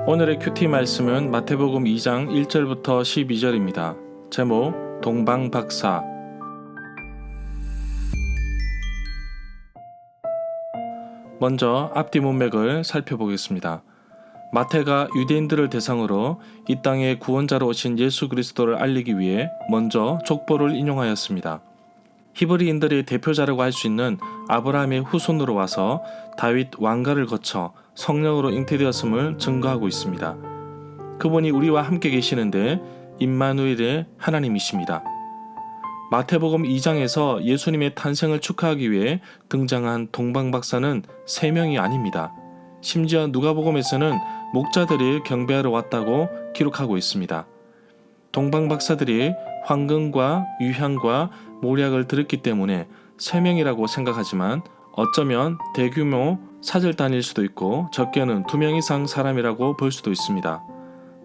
오늘의 큐티 말씀은 마태복음 2장 1절부터 12절입니다. 제목 동방박사. 먼저 앞뒤 문맥을 살펴보겠습니다. 마태가 유대인들을 대상으로 이 땅에 구원자로 오신 예수 그리스도를 알리기 위해 먼저 족보를 인용하였습니다. 히브리인들의 대표자라고 할 수 있는 아브라함의 후손으로 와서 다윗 왕가를 거쳐 성령으로 잉태되었음을 증거하고 있습니다. 그분이 우리와 함께 계시는데 임마누엘의 하나님이십니다. 마태복음 2장에서 예수님의 탄생을 축하하기 위해 등장한 동방박사는 3명이 아닙니다. 심지어 누가복음에서는 목자들이 경배하러 왔다고 기록하고 있습니다. 동방박사들이 황금과 유향과 몰약을 들었기 때문에 3명이라고 생각하지만 어쩌면 대규모 사절단일 수도 있고 적게는 2명 이상 사람이라고 볼 수도 있습니다.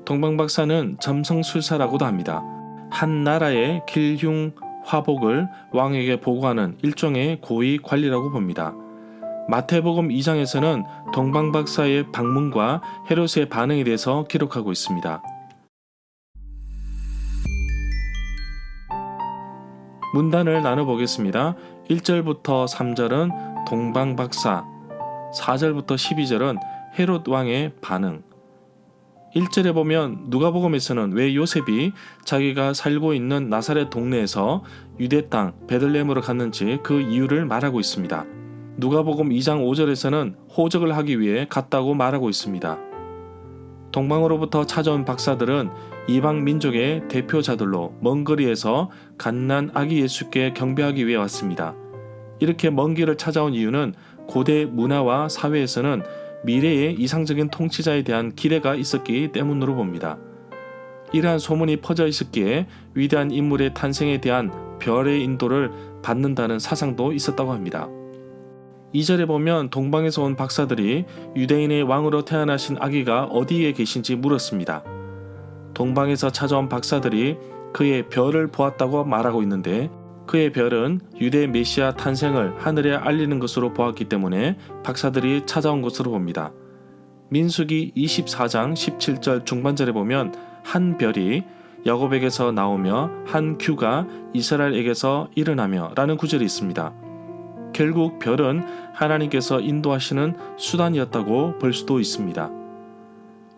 동방박사는 점성술사라고도 합니다. 한 나라의 길흉 화복을 왕에게 보고하는 일종의 고위 관리라고 봅니다. 마태복음 2장에서는 동방박사의 방문과 헤롯의 반응에 대해서 기록하고 있습니다. 문단을 나눠보겠습니다. 1절부터 3절은 동방박사, 4절부터 12절은 헤롯 왕의 반응. 1절에 보면 누가복음에서는 왜 요셉이 자기가 살고 있는 나사렛 동네에서 유대 땅 베들레헴으로 갔는지 그 이유를 말하고 있습니다. 누가복음 2장 5절에서는 호적을 하기 위해 갔다고 말하고 있습니다. 동방으로부터 찾아온 박사들은 이방 민족의 대표자들로 먼 거리에서 갓난 아기 예수께 경배하기 위해 왔습니다. 이렇게 먼 길을 찾아온 이유는 고대 문화와 사회에서는 미래의 이상적인 통치자에 대한 기대가 있었기 때문으로 봅니다. 이러한 소문이 퍼져 있었기에 위대한 인물의 탄생에 대한 별의 인도를 받는다는 사상도 있었다고 합니다. 2절에 보면 동방에서 온 박사들이 유대인의 왕으로 태어나신 아기가 어디에 계신지 물었습니다. 동방에서 찾아온 박사들이 그의 별을 보았다고 말하고 있는데 그의 별은 유대 메시아 탄생을 하늘에 알리는 것으로 보았기 때문에 박사들이 찾아온 것으로 봅니다. 민수기 24장 17절 중반절에 보면 한 별이 야곱에게서 나오며 한 규가 이스라엘에게서 일어나며 라는 구절이 있습니다. 결국 별은 하나님께서 인도하시는 수단이었다고 볼 수도 있습니다.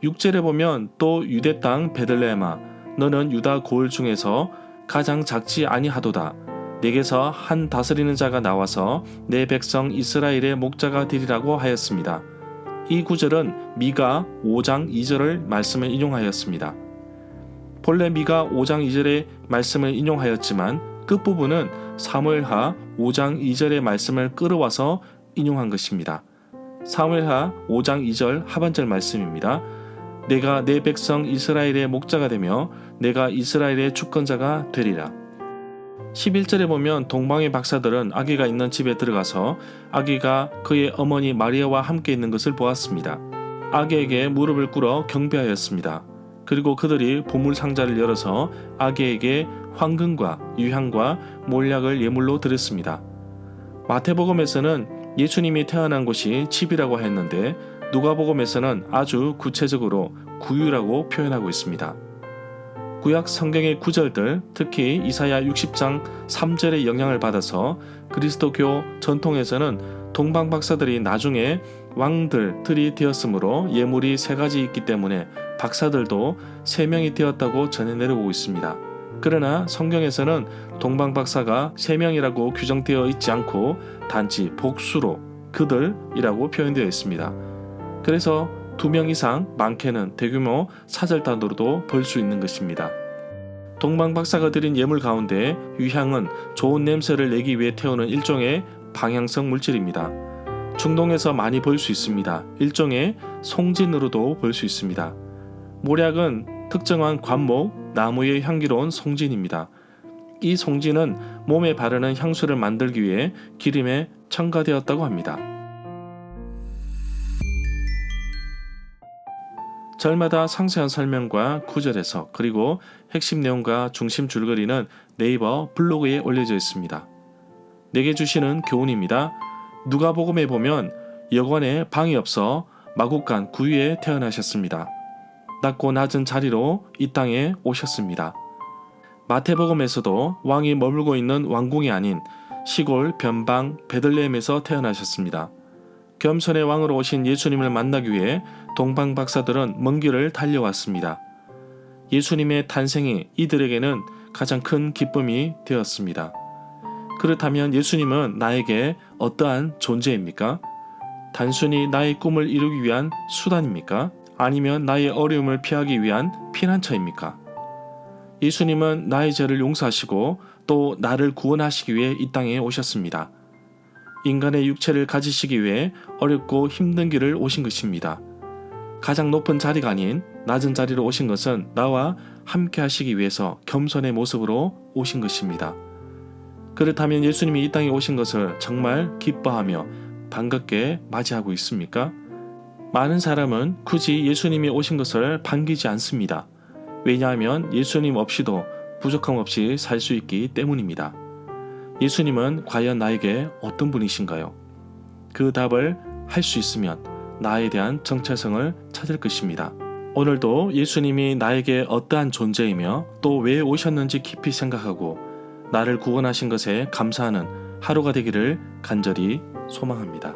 6절에 보면 또 유대 땅 베들레헴아 너는 유다 고을 중에서 가장 작지 아니하도다. 내게서 한 다스리는 자가 나와서 내 백성 이스라엘의 목자가 되리라고 하였습니다. 이 구절은 미가 5장 2절을 말씀을 인용하였습니다. 본래 미가 5장 2절의 말씀을 인용하였지만 끝부분은 사무엘하 5장 2절의 말씀을 끌어와서 인용한 것입니다. 사무엘하 5장 2절 하반절 말씀입니다. 내가 내 백성 이스라엘의 목자가 되며 내가 이스라엘의 주권자가 되리라. 11절에 보면 동방의 박사들은 아기가 있는 집에 들어가서 아기가 그의 어머니 마리아와 함께 있는 것을 보았습니다. 아기에게 무릎을 꿇어 경배하였습니다. 그리고 그들이 보물 상자를 열어서 아기에게 황금과 유향과 몰약을 예물로 드렸습니다. 마태복음에서는 예수님이 태어난 곳이 집이라고 했는데 누가복음에서는 아주 구체적으로 구유라고 표현하고 있습니다. 구약 성경의 구절들, 특히 이사야 60장 3절의 영향을 받아서 그리스도교 전통에서는 동방박사들이 나중에 왕들이 되었으므로 예물이 3가지 있기 때문에 박사들도 3명이 되었다고 전해 내려오고 있습니다. 그러나 성경에서는 동방박사가 3명이라고 규정되어 있지 않고 단지 복수로 그들이라고 표현되어 있습니다. 그래서 2명 이상, 많게는 대규모 사절단으로도 볼 수 있는 것입니다. 동방박사가 드린 예물 가운데 유향은 좋은 냄새를 내기 위해 태우는 일종의 방향성 물질입니다. 중동에서 많이 볼 수 있습니다. 일종의 송진으로도 볼 수 있습니다. 몰약은 특정한 관목, 나무의 향기로운 송진입니다. 이 송진은 몸에 바르는 향수를 만들기 위해 기름에 첨가되었다고 합니다. 절마다 상세한 설명과 구절 해석 그리고 핵심 내용과 중심 줄거리는 네이버 블로그에 올려져 있습니다. 내게 주시는 교훈입니다. 누가복음에 보면 여관에 방이 없어 마국간 구유에 태어나셨습니다. 낮고 낮은 자리로 이 땅에 오셨습니다. 마태복음에서도 왕이 머물고 있는 왕궁이 아닌 시골 변방 베들레헴에서 태어나셨습니다. 겸손의 왕으로 오신 예수님을 만나기 위해 동방 박사들은 먼 길을 달려왔습니다. 예수님의 탄생이 이들에게는 가장 큰 기쁨이 되었습니다. 그렇다면 예수님은 나에게 어떠한 존재입니까? 단순히 나의 꿈을 이루기 위한 수단입니까? 아니면 나의 어려움을 피하기 위한 피난처입니까? 예수님은 나의 죄를 용서하시고 또 나를 구원하시기 위해 이 땅에 오셨습니다. 인간의 육체를 가지시기 위해 어렵고 힘든 길을 오신 것입니다. 가장 높은 자리가 아닌 낮은 자리로 오신 것은 나와 함께 하시기 위해서 겸손의 모습으로 오신 것입니다. 그렇다면 예수님이 이 땅에 오신 것을 정말 기뻐하며 반갑게 맞이하고 있습니까? 많은 사람은 굳이 예수님이 오신 것을 반기지 않습니다. 왜냐하면 예수님 없이도 부족함 없이 살 수 있기 때문입니다. 예수님은 과연 나에게 어떤 분이신가요? 그 답을 할 수 있으면 나에 대한 정체성을 찾을 것입니다. 오늘도 예수님이 나에게 어떠한 존재이며 또 왜 오셨는지 깊이 생각하고 나를 구원하신 것에 감사하는 하루가 되기를 간절히 소망합니다.